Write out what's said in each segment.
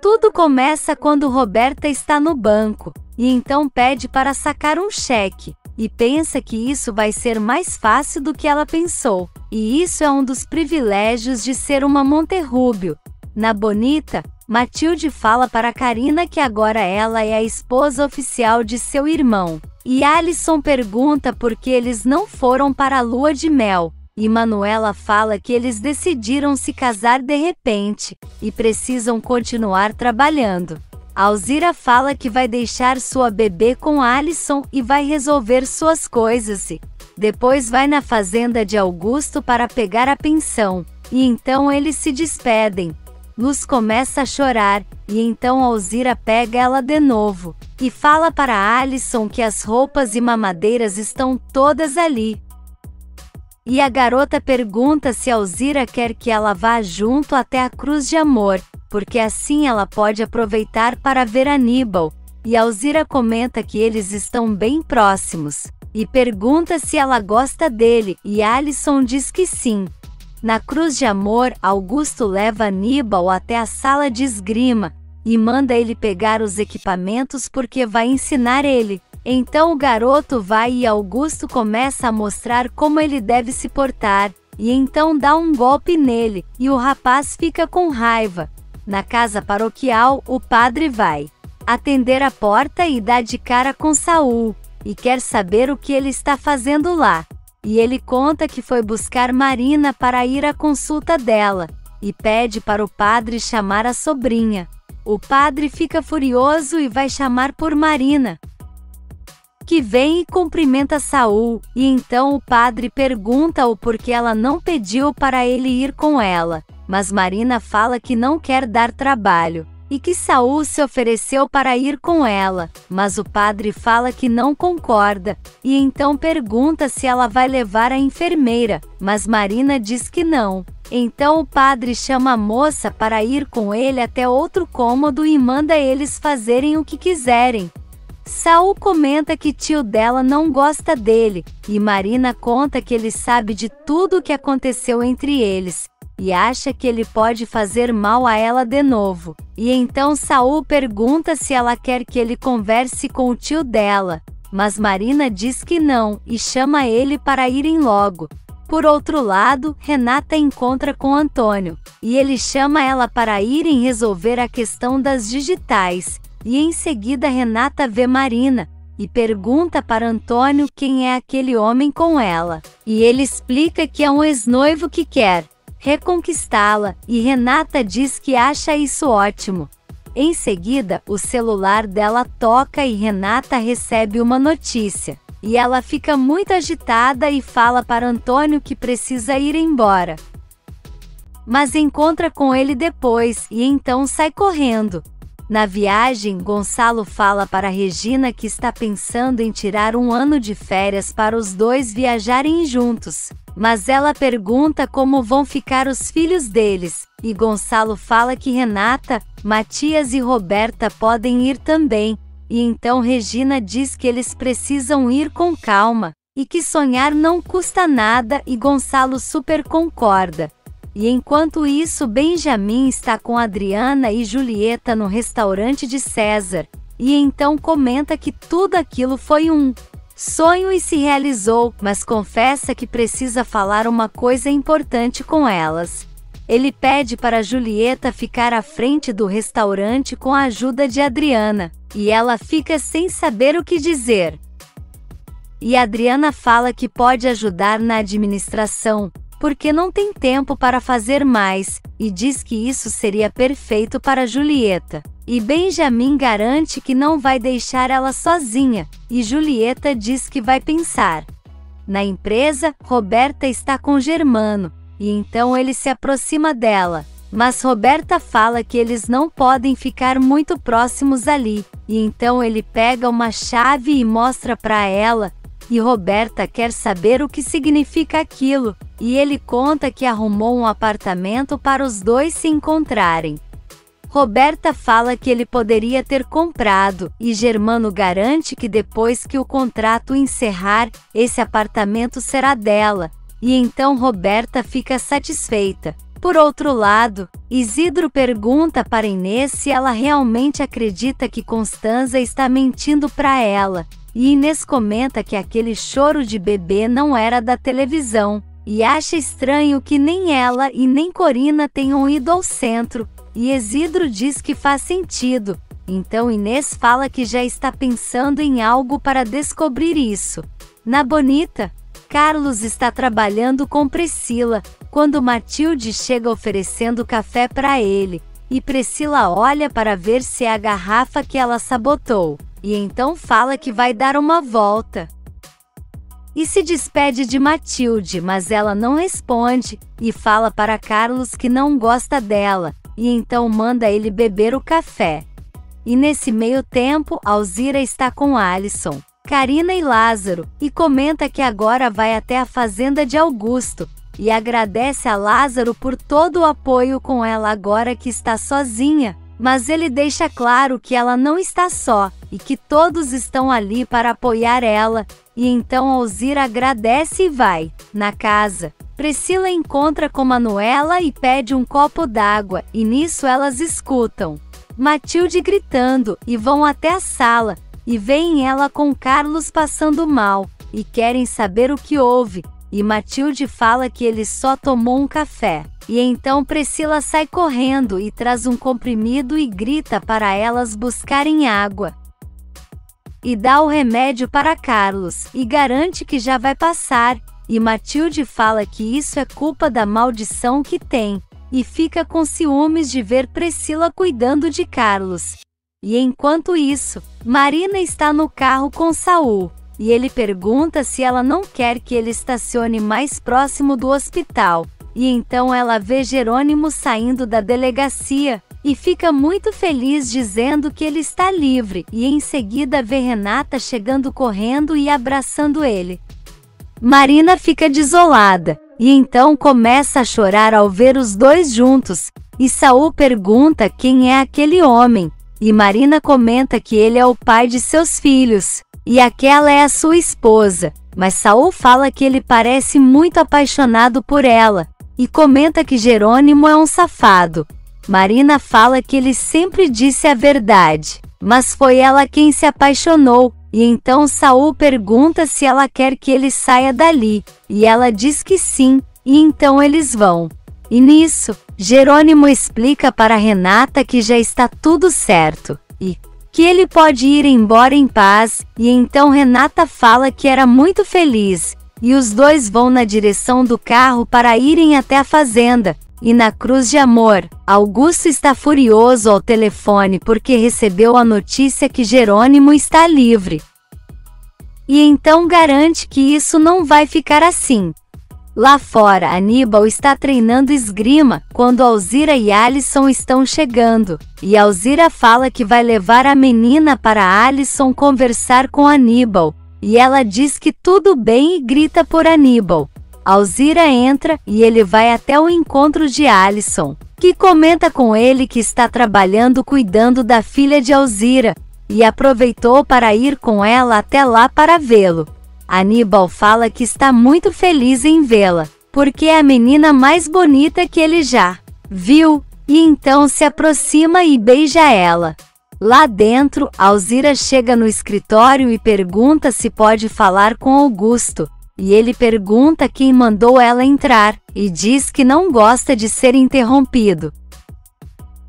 Tudo começa quando Roberta está no banco, e então pede para sacar um cheque, e pensa que isso vai ser mais fácil do que ela pensou. E isso é um dos privilégios de ser uma Monterrubio. Na Bonita, Matilde fala para Karina que agora ela é a esposa oficial de seu irmão. E Alison pergunta por que eles não foram para a lua de mel. E Manuela fala que eles decidiram se casar de repente, e precisam continuar trabalhando. Alzira fala que vai deixar sua bebê com Alison e vai resolver suas coisas e depois vai na fazenda de Augusto para pegar a pensão. E então eles se despedem. Luz começa a chorar, e então Alzira pega ela de novo, e fala para Alison que as roupas e mamadeiras estão todas ali. E a garota pergunta se Alzira quer que ela vá junto até a Cruz de Amor, porque assim ela pode aproveitar para ver Aníbal. E Alzira comenta que eles estão bem próximos, e pergunta se ela gosta dele, e Alison diz que sim. Na Cruz de Amor, Augusto leva Aníbal até a sala de esgrima, e manda ele pegar os equipamentos porque vai ensinar ele. Então o garoto vai e Augusto começa a mostrar como ele deve se portar, e então dá um golpe nele, e o rapaz fica com raiva. Na casa paroquial, o padre vai atender a porta e dá de cara com Saul, e quer saber o que ele está fazendo lá. E ele conta que foi buscar Marina para ir à consulta dela, e pede para o padre chamar a sobrinha. O padre fica furioso e vai chamar por Marina, que vem e cumprimenta Saul, e então o padre pergunta o porquê ela não pediu para ele ir com ela, mas Marina fala que não quer dar trabalho, e que Saul se ofereceu para ir com ela, mas o padre fala que não concorda, e então pergunta se ela vai levar a enfermeira, mas Marina diz que não. Então o padre chama a moça para ir com ele até outro cômodo e manda eles fazerem o que quiserem. Saul comenta que tio dela não gosta dele, e Marina conta que ele sabe de tudo o que aconteceu entre eles, e acha que ele pode fazer mal a ela de novo. E então Saul pergunta se ela quer que ele converse com o tio dela, mas Marina diz que não, e chama ele para irem logo. Por outro lado, Renata encontra com Antônio, e ele chama ela para irem resolver a questão das digitais. E em seguida Renata vê Marina, e pergunta para Antônio quem é aquele homem com ela. E ele explica que é um ex-noivo que quer reconquistá-la, e Renata diz que acha isso ótimo. Em seguida, o celular dela toca e Renata recebe uma notícia. E ela fica muito agitada e fala para Antônio que precisa ir embora. Mas encontra com ele depois, e então sai correndo. Na viagem, Gonçalo fala para Regina que está pensando em tirar um ano de férias para os dois viajarem juntos. Mas ela pergunta como vão ficar os filhos deles, e Gonçalo fala que Renata, Matias e Roberta podem ir também. E então Regina diz que eles precisam ir com calma, e que sonhar não custa nada, e Gonçalo super concorda. E enquanto isso, Benjamin está com Adriana e Julieta no restaurante de César, e então comenta que tudo aquilo foi um sonho e se realizou, mas confessa que precisa falar uma coisa importante com elas. Ele pede para Julieta ficar à frente do restaurante com a ajuda de Adriana, e ela fica sem saber o que dizer. E Adriana fala que pode ajudar na administração, porque não tem tempo para fazer mais, e diz que isso seria perfeito para Julieta. E Benjamin garante que não vai deixar ela sozinha, e Julieta diz que vai pensar. Na empresa, Roberta está com Germano, e então ele se aproxima dela, mas Roberta fala que eles não podem ficar muito próximos ali, e então ele pega uma chave e mostra para ela, e Roberta quer saber o que significa aquilo, e ele conta que arrumou um apartamento para os dois se encontrarem. Roberta fala que ele poderia ter comprado, e Germano garante que depois que o contrato encerrar, esse apartamento será dela, e então Roberta fica satisfeita. Por outro lado, Isidro pergunta para Inês se ela realmente acredita que Constanza está mentindo para ela, e Inês comenta que aquele choro de bebê não era da televisão, e acha estranho que nem ela e nem Corina tenham ido ao centro, e Isidro diz que faz sentido. Então Inês fala que já está pensando em algo para descobrir isso. Na Bonita, Carlos está trabalhando com Priscila, quando Matilde chega oferecendo café para ele, e Priscila olha para ver se é a garrafa que ela sabotou, e então fala que vai dar uma volta. E se despede de Matilde, mas ela não responde, e fala para Carlos que não gosta dela, e então manda ele beber o café. E nesse meio tempo, Alzira está com Alisson, Carina e Lázaro, e comenta que agora vai até a fazenda de Augusto, e agradece a Lázaro por todo o apoio com ela agora que está sozinha, mas ele deixa claro que ela não está só, e que todos estão ali para apoiar ela, e então Alzira agradece e vai. Na casa, Priscila encontra com Manuela e pede um copo d'água, e nisso elas escutam Matilde gritando, e vão até a sala, e veem ela com Carlos passando mal, e querem saber o que houve, e Matilde fala que ele só tomou um café. E então Priscila sai correndo e traz um comprimido e grita para elas buscarem água. E dá o remédio para Carlos, e garante que já vai passar, e Matilde fala que isso é culpa da maldição que tem, e fica com ciúmes de ver Priscila cuidando de Carlos. E enquanto isso, Marina está no carro com Saul, e ele pergunta se ela não quer que ele estacione mais próximo do hospital, e então ela vê Jerônimo saindo da delegacia, e fica muito feliz dizendo que ele está livre, e em seguida vê Renata chegando correndo e abraçando ele. Marina fica desolada, e então começa a chorar ao ver os dois juntos, e Saul pergunta quem é aquele homem, e Marina comenta que ele é o pai de seus filhos, e aquela é a sua esposa, mas Saul fala que ele parece muito apaixonado por ela, e comenta que Jerônimo é um safado. Marina fala que ele sempre disse a verdade, mas foi ela quem se apaixonou, e então Saul pergunta se ela quer que ele saia dali, e ela diz que sim, e então eles vão. E nisso, Jerônimo explica para Renata que já está tudo certo, e que ele pode ir embora em paz, e então Renata fala que era muito feliz, e os dois vão na direção do carro para irem até a fazenda. E na Cruz de Amor, Augusto está furioso ao telefone porque recebeu a notícia que Jerônimo está livre. E então garante que isso não vai ficar assim. Lá fora, Aníbal está treinando esgrima quando Alzira e Alisson estão chegando, e Alzira fala que vai levar a menina para Alisson conversar com Aníbal, e ela diz que tudo bem e grita por Aníbal. Alzira entra e ele vai até o encontro de Alisson, que comenta com ele que está trabalhando cuidando da filha de Alzira, e aproveitou para ir com ela até lá para vê-lo. Aníbal fala que está muito feliz em vê-la, porque é a menina mais bonita que ele já viu, e então se aproxima e beija ela. Lá dentro, Alzira chega no escritório e pergunta se pode falar com Augusto, e ele pergunta quem mandou ela entrar, e diz que não gosta de ser interrompido.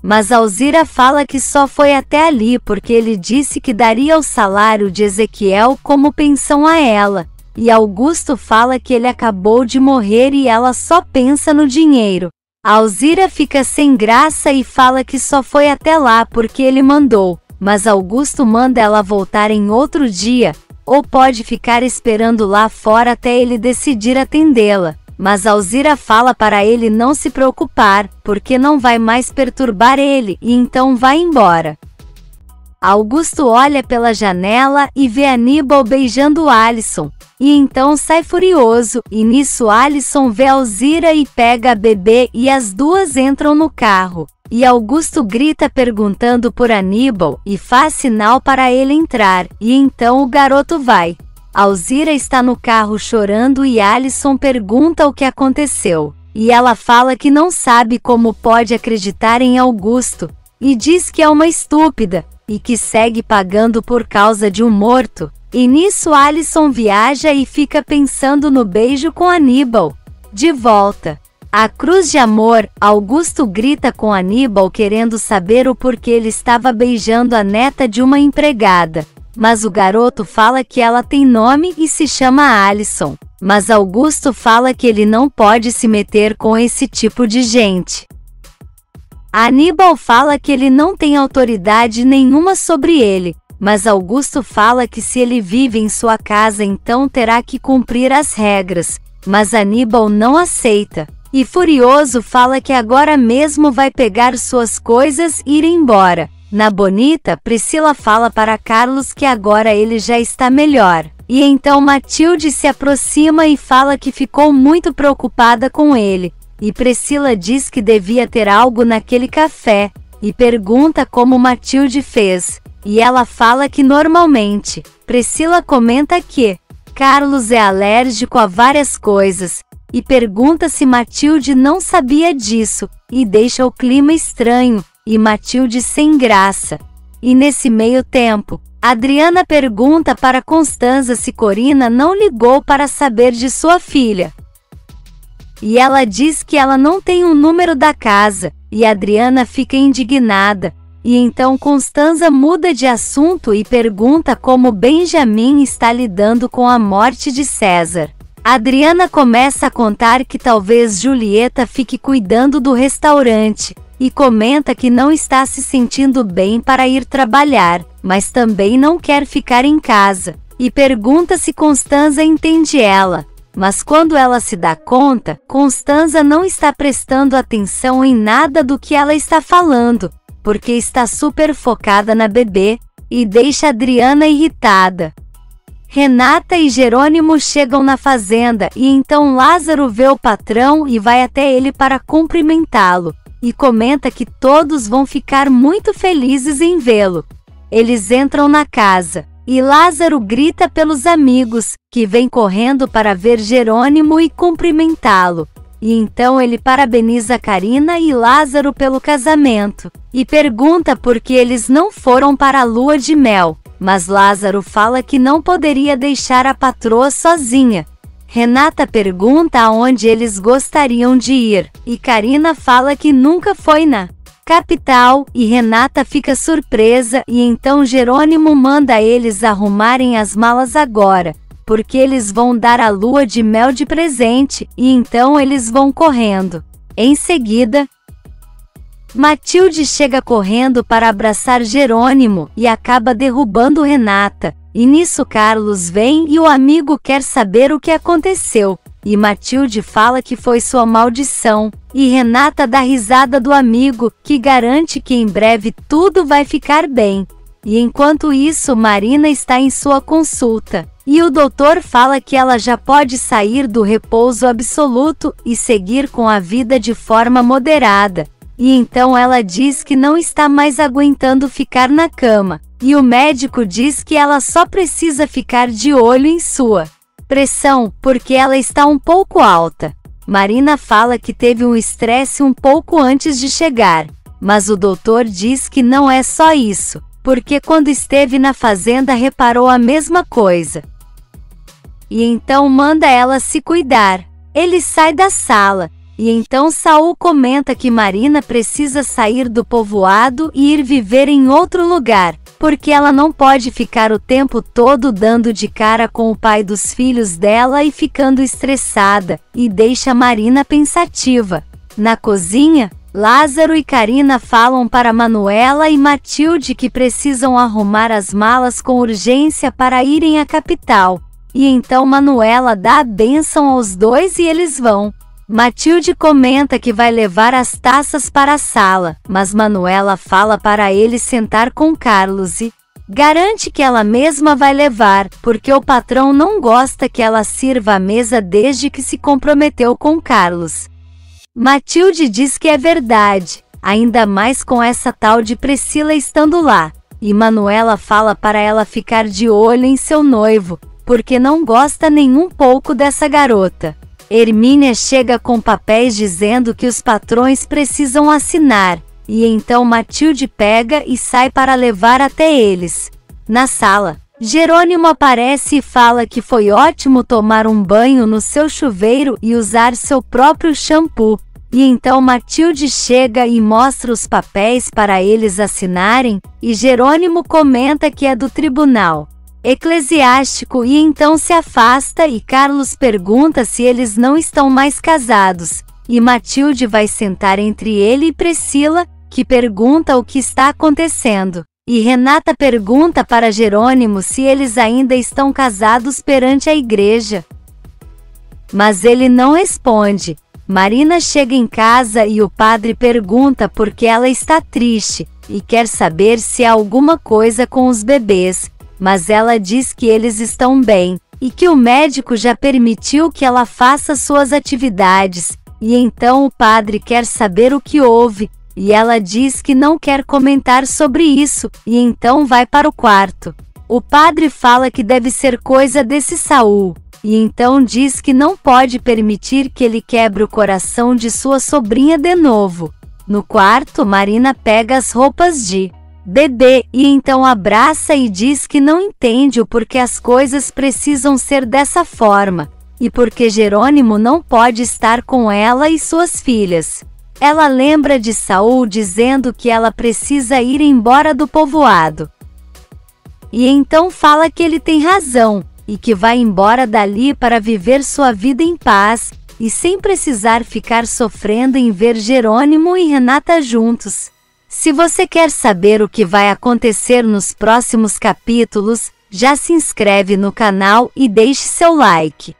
Mas Alzira fala que só foi até ali porque ele disse que daria o salário de Ezequiel como pensão a ela, e Augusto fala que ele acabou de morrer e ela só pensa no dinheiro. Alzira fica sem graça e fala que só foi até lá porque ele mandou, mas Augusto manda ela voltar em outro dia, ou pode ficar esperando lá fora até ele decidir atendê-la. Mas Alzira fala para ele não se preocupar, porque não vai mais perturbar ele, e então vai embora. Augusto olha pela janela e vê Aníbal beijando Alisson, e então sai furioso, e nisso Alisson vê Alzira e pega a bebê e as duas entram no carro. E Augusto grita perguntando por Aníbal, e faz sinal para ele entrar, e então o garoto vai. Alzira está no carro chorando e Alisson pergunta o que aconteceu. e ela fala que não sabe como pode acreditar em Augusto, e diz que é uma estúpida, e que segue pagando por causa de um morto. E nisso Alison viaja e fica pensando no beijo com Aníbal. De volta à Cruz de Amor, Augusto grita com Aníbal querendo saber o porquê ele estava beijando a neta de uma empregada. Mas o garoto fala que ela tem nome e se chama Alison. Mas Augusto fala que ele não pode se meter com esse tipo de gente. Aníbal fala que ele não tem autoridade nenhuma sobre ele, mas Augusto fala que se ele vive em sua casa então terá que cumprir as regras, mas Aníbal não aceita, e furioso fala que agora mesmo vai pegar suas coisas e ir embora. Na bonita, Priscila fala para Carlos que agora ele já está melhor, e então Matilde se aproxima e fala que ficou muito preocupada com ele. E Priscila diz que devia ter algo naquele café, e pergunta como Matilde fez, e ela fala que normalmente. Priscila comenta que Carlos é alérgico a várias coisas, e pergunta se Matilde não sabia disso, e deixa o clima estranho, e Matilde sem graça. E nesse meio tempo, Adriana pergunta para Constanza se Corina não ligou para saber de sua filha. E ela diz que ela não tem um número da casa, e Adriana fica indignada, e então Constanza muda de assunto e pergunta como Benjamin está lidando com a morte de César. Adriana começa a contar que talvez Julieta fique cuidando do restaurante, e comenta que não está se sentindo bem para ir trabalhar, mas também não quer ficar em casa, e pergunta se Constanza entende ela. Mas quando ela se dá conta, Constanza não está prestando atenção em nada do que ela está falando, porque está super focada na bebê, e deixa Adriana irritada. Renata e Jerônimo chegam na fazenda e então Lázaro vê o patrão e vai até ele para cumprimentá-lo, e comenta que todos vão ficar muito felizes em vê-lo. Eles entram na casa. E Lázaro grita pelos amigos, que vêm correndo para ver Jerônimo e cumprimentá-lo. E então ele parabeniza Carina e Lázaro pelo casamento, e pergunta por que eles não foram para a lua de mel. Mas Lázaro fala que não poderia deixar a patroa sozinha. Renata pergunta aonde eles gostariam de ir, e Carina fala que nunca foi na capital, e Renata fica surpresa e então Jerônimo manda eles arrumarem as malas agora, porque eles vão dar a lua de mel de presente, e então eles vão correndo. Em seguida, Matilde chega correndo para abraçar Jerônimo e acaba derrubando Renata, e nisso Carlos vem e o amigo quer saber o que aconteceu. E Matilde fala que foi sua maldição, e Renata dá risada do amigo, que garante que em breve tudo vai ficar bem. E enquanto isso Marina está em sua consulta, e o doutor fala que ela já pode sair do repouso absoluto e seguir com a vida de forma moderada. E então ela diz que não está mais aguentando ficar na cama, e o médico diz que ela só precisa ficar de olho em sua pressão, porque ela está um pouco alta. Marina fala que teve um estresse um pouco antes de chegar, mas o doutor diz que não é só isso, porque quando esteve na fazenda reparou a mesma coisa. E então manda ela se cuidar. Ele sai da sala, e então Saul comenta que Marina precisa sair do povoado e ir viver em outro lugar, porque ela não pode ficar o tempo todo dando de cara com o pai dos filhos dela e ficando estressada, e deixa Marina pensativa. Na cozinha, Lázaro e Carina falam para Manuela e Matilde que precisam arrumar as malas com urgência para irem à capital, e então Manuela dá a bênção aos dois e eles vão. Matilde comenta que vai levar as taças para a sala, mas Manuela fala para ele sentar com Carlos e garante que ela mesma vai levar, porque o patrão não gosta que ela sirva a mesa desde que se comprometeu com Carlos. Matilde diz que é verdade, ainda mais com essa tal de Priscila estando lá, e Manuela fala para ela ficar de olho em seu noivo, porque não gosta nem um pouco dessa garota. Hermínia chega com papéis dizendo que os patrões precisam assinar, e então Matilde pega e sai para levar até eles. Na sala, Jerônimo aparece e fala que foi ótimo tomar um banho no seu chuveiro e usar seu próprio shampoo. E então Matilde chega e mostra os papéis para eles assinarem, e Jerônimo comenta que é do tribunal eclesiástico e então se afasta, e Carlos pergunta se eles não estão mais casados, e Matilde vai sentar entre ele e Priscila, que pergunta o que está acontecendo, e Renata pergunta para Jerônimo se eles ainda estão casados perante a igreja. Mas ele não responde. Marina chega em casa e o padre pergunta por que ela está triste, e quer saber se há alguma coisa com os bebês, mas ela diz que eles estão bem, e que o médico já permitiu que ela faça suas atividades, e então o padre quer saber o que houve, e ela diz que não quer comentar sobre isso, e então vai para o quarto. O padre fala que deve ser coisa desse Saul, e então diz que não pode permitir que ele quebre o coração de sua sobrinha de novo. No quarto, Marina pega as roupas de bebê e então abraça e diz que não entende o porquê as coisas precisam ser dessa forma, e porque Jerônimo não pode estar com ela e suas filhas. Ela lembra de Saul dizendo que ela precisa ir embora do povoado. E então fala que ele tem razão, e que vai embora dali para viver sua vida em paz, e sem precisar ficar sofrendo em ver Jerônimo e Renata juntos. Se você quer saber o que vai acontecer nos próximos capítulos, já se inscreve no canal e deixe seu like.